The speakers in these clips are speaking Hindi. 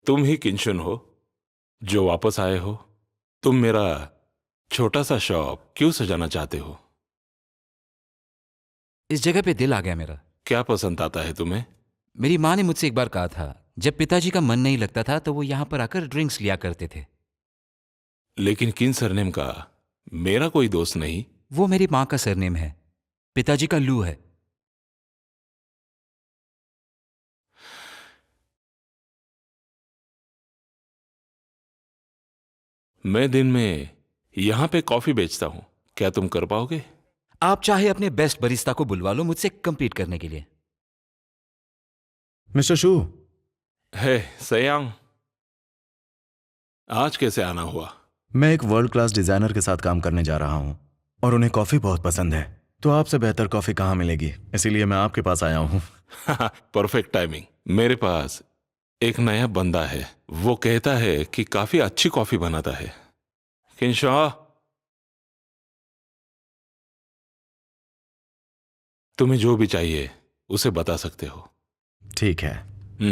तुम ही किंशन हो जो वापस आए हो। तुम मेरा छोटा सा शॉप क्यों सजाना चाहते हो? इस जगह पे दिल आ गया मेरा। क्या पसंद आता है तुम्हें? मेरी माँ ने मुझसे एक बार कहा था, जब पिताजी का मन नहीं लगता था तो वो यहाँ पर आकर ड्रिंक्स लिया करते थे। लेकिन किन सरनेम का मेरा कोई दोस्त नहीं। वो मेरी माँ का सरनेम है, पिताजी का लू है। मैं दिन में यहां पे कॉफी बेचता हूं, क्या तुम कर पाओगे? आप चाहे अपने बेस्ट बरिस्ता को बुलवा लो मुझसे कम्पीट करने के लिए। मिस्टर शू, है सयांग, आज कैसे आना हुआ? मैं एक वर्ल्ड क्लास डिजाइनर के साथ काम करने जा रहा हूं और उन्हें कॉफी बहुत पसंद है। तो आपसे बेहतर कॉफी कहां मिलेगी, इसीलिए मैं आपके पास आया हूं। Perfect timing. मेरे पास एक नया बंदा है, वो कहता है कि काफी अच्छी कॉफी बनाता है। किंशा, तुम्हें जो भी चाहिए उसे बता सकते हो। ठीक है,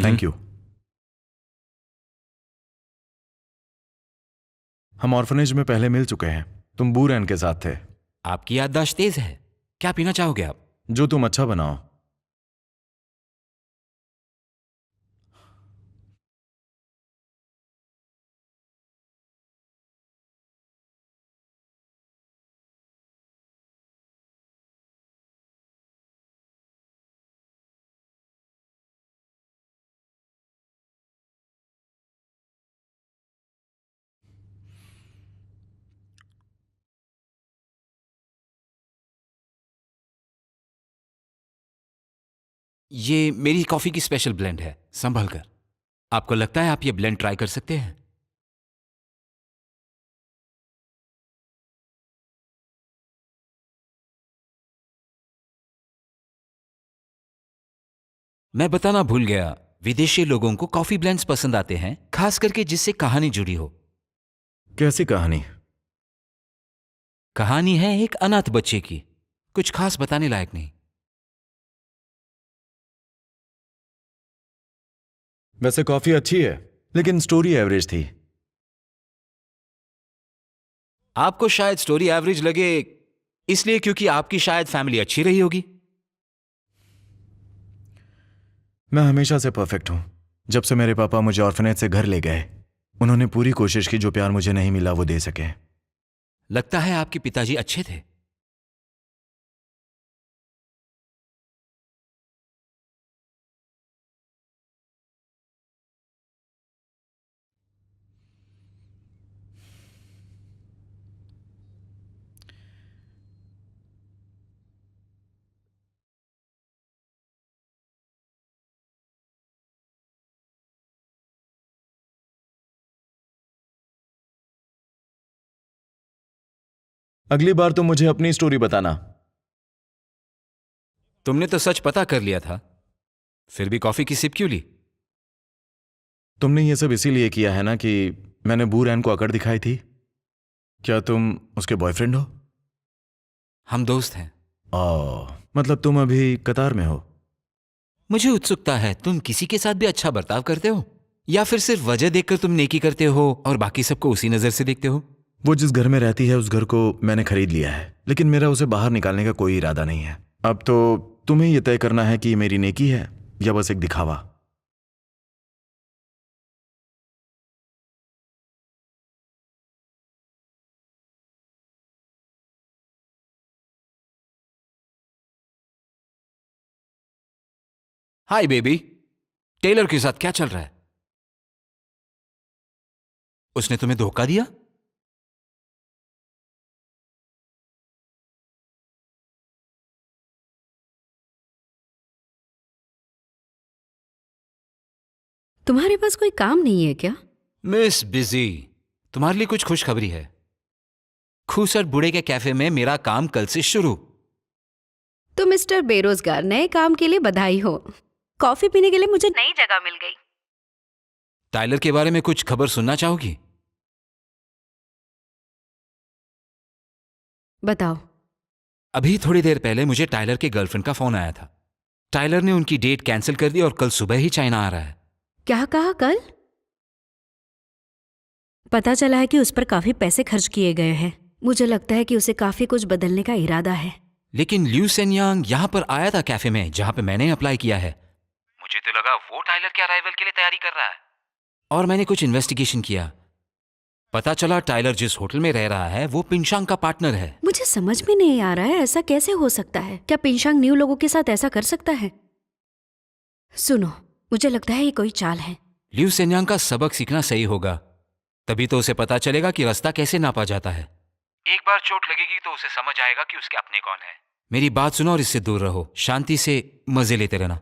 थैंक यू। हम ऑर्फनेज में पहले मिल चुके हैं। तुम बूरैन के साथ थे। आपकी याददाश्त तेज है। क्या पीना चाहोगे आप? जो तुम अच्छा बनाओ। ये मेरी कॉफी की स्पेशल ब्लेंड है, संभल कर। आपको लगता है आप ये ब्लेंड ट्राई कर सकते हैं? मैं बताना भूल गया, विदेशी लोगों को कॉफी ब्लेंड्स पसंद आते हैं, खास करके जिससे कहानी जुड़ी हो। कैसी कहानी? कहानी है एक अनाथ बच्चे की, कुछ खास बताने लायक नहीं। वैसे कॉफी अच्छी है, लेकिन स्टोरी एवरेज थी। आपको शायद स्टोरी एवरेज लगे इसलिए क्योंकि आपकी शायद फैमिली अच्छी रही होगी। मैं हमेशा से परफेक्ट हूं। जब से मेरे पापा मुझे ऑर्फनेज से घर ले गए, उन्होंने पूरी कोशिश की जो प्यार मुझे नहीं मिला वो दे सके। लगता है आपके पिताजी अच्छे थे। अगली बार तुम मुझे अपनी स्टोरी बताना। तुमने तो सच पता कर लिया था, फिर भी कॉफी की सिप क्यों ली? तुमने ये सब इसीलिए किया है ना कि मैंने बूरैन को अकड़ दिखाई थी? क्या तुम उसके बॉयफ्रेंड हो? हम दोस्त हैं। मतलब तुम अभी कतार में हो? मुझे उत्सुकता है, तुम किसी के साथ भी अच्छा बर्ताव करते हो या फिर सिर्फ वजह देखकर तुम नेकी करते हो और बाकी सबको उसी नजर से देखते हो? वो जिस घर में रहती है उस घर को मैंने खरीद लिया है, लेकिन मेरा उसे बाहर निकालने का कोई इरादा नहीं है। अब तो तुम्हें यह तय करना है कि ये मेरी नेकी है या बस एक दिखावा। हाय बेबी, टेलर के साथ क्या चल रहा है? उसने तुम्हें धोखा दिया? तुम्हारे पास कोई काम नहीं है क्या? मिस बिजी, तुम्हारे लिए कुछ खुशखबरी है। खूसर बूढ़े के कैफे में मेरा काम कल से शुरू। तो मिस्टर बेरोजगार, नए काम के लिए बधाई हो। कॉफी पीने के लिए मुझे नई जगह मिल गई। टाइलर के बारे में कुछ खबर सुनना चाहोगी? बताओ। अभी थोड़ी देर पहले मुझे टाइलर के गर्लफ्रेंड का फोन आया था। टाइलर ने उनकी डेट कैंसिल कर दी और कल सुबह ही चाइना आ रहा है। क्या कहा? कल? पता चला है कि उस पर काफी पैसे खर्च किए गए हैं। मुझे लगता है कि उसे काफी कुछ बदलने का इरादा है। लेकिन ल्यू सेनयांग यहाँ पर आया था कैफे में जहाँ पे मैंने अप्लाई किया है। मुझे तो लगा वो टाइलर के अराइवल के लिए तैयारी कर रहा है। और मैंने कुछ इन्वेस्टिगेशन किया, पता चला टाइलर जिस होटल में रह रहा है वो पिंशांग का पार्टनर है। मुझे समझ में नहीं आ रहा है ऐसा कैसे हो सकता है। क्या पिंशांग न्यू लोगों के साथ ऐसा कर सकता है? सुनो, मुझे लगता है ये कोई चाल है। ल्यू सेनयांग का सबक सीखना सही होगा, तभी तो उसे पता चलेगा कि रास्ता कैसे नापा जाता है। एक बार चोट लगेगी तो उसे समझ आएगा कि उसके अपने कौन है। मेरी बात सुनो और इससे दूर रहो, शांति से मजे लेते रहना।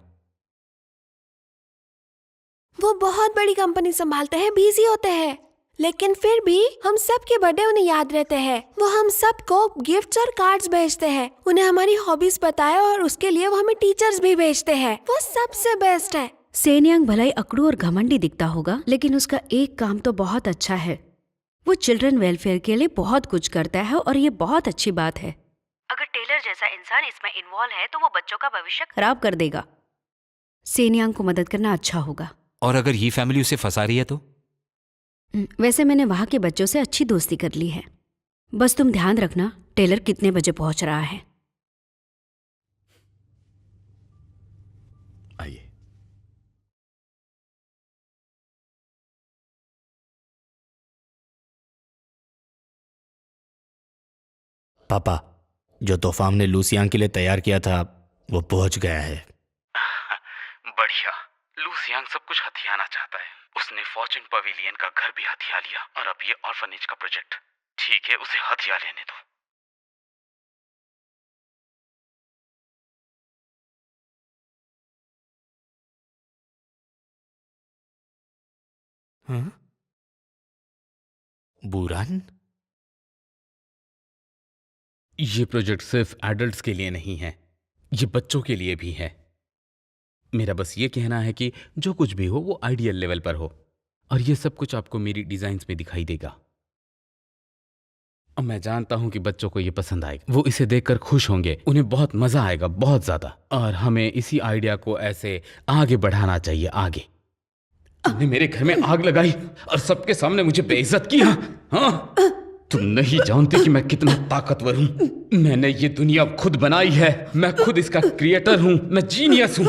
वो बहुत बड़ी कंपनी संभालते हैं, बिजी होते हैं, लेकिन फिर भी हम सब के बर्थडे उन्हें याद रहते हैं। वो हम सबको गिफ्ट्स और कार्ड्स भेजते हैं, उन्हें हमारी हॉबीज बताए और उसके लिए वो हमें टीचर्स भी भेजते हैं। वो सबसे बेस्ट है। सेनयांग भलाई अकड़ू और घमंडी दिखता होगा, लेकिन उसका एक काम तो बहुत अच्छा है। वो चिल्ड्रन वेलफेयर के लिए बहुत कुछ करता है और ये बहुत अच्छी बात है। अगर टेलर जैसा इंसान इसमें इन्वॉल्व है तो वो बच्चों का भविष्य खराब कर देगा। सेनयांग को मदद करना अच्छा होगा। और अगर ये फैमिली उसे फंसा रही है तो? वैसे मैंने वहां के बच्चों से अच्छी दोस्ती कर ली है। बस तुम ध्यान रखना टेलर कितने बजे पहुंच रहा है। आइए। पापा, जो तोहफा हमने लूसियांग के लिए तैयार किया था वो पहुंच गया है। बढ़िया। लूसियांग सब कुछ हथियाना चाहता है। उसने फॉर्च्यून पवेलियन का घर भी हथिया लिया और अब ये ऑर्फनेज का प्रोजेक्ट। ठीक है, उसे हथिया लेने दो। हाँ? बुरान? ये प्रोजेक्ट सिर्फ एडल्ट्स के लिए नहीं है, ये बच्चों के लिए भी है। मेरा बस ये कहना है कि जो कुछ भी हो वो आइडियल लेवल पर हो, और ये सब कुछ आपको मेरी डिजाइन्स में दिखाई देगा। और मैं जानता हूं कि बच्चों को ये पसंद आएगा, वो इसे देखकर खुश होंगे, उन्हें बहुत मजा आएगा, बहुत ज्यादा। और हमें इसी आइडिया को ऐसे आगे बढ़ाना चाहिए। आगे तुमने मेरे घर में आग लगाई और सबके सामने मुझे बेइज्जत किया। हाँ, तुम नहीं जानते कि मैं कितना ताकतवर हूं। मैंने ये दुनिया खुद बनाई है, मैं खुद इसका क्रिएटर हूं, मैं जीनियस हूं।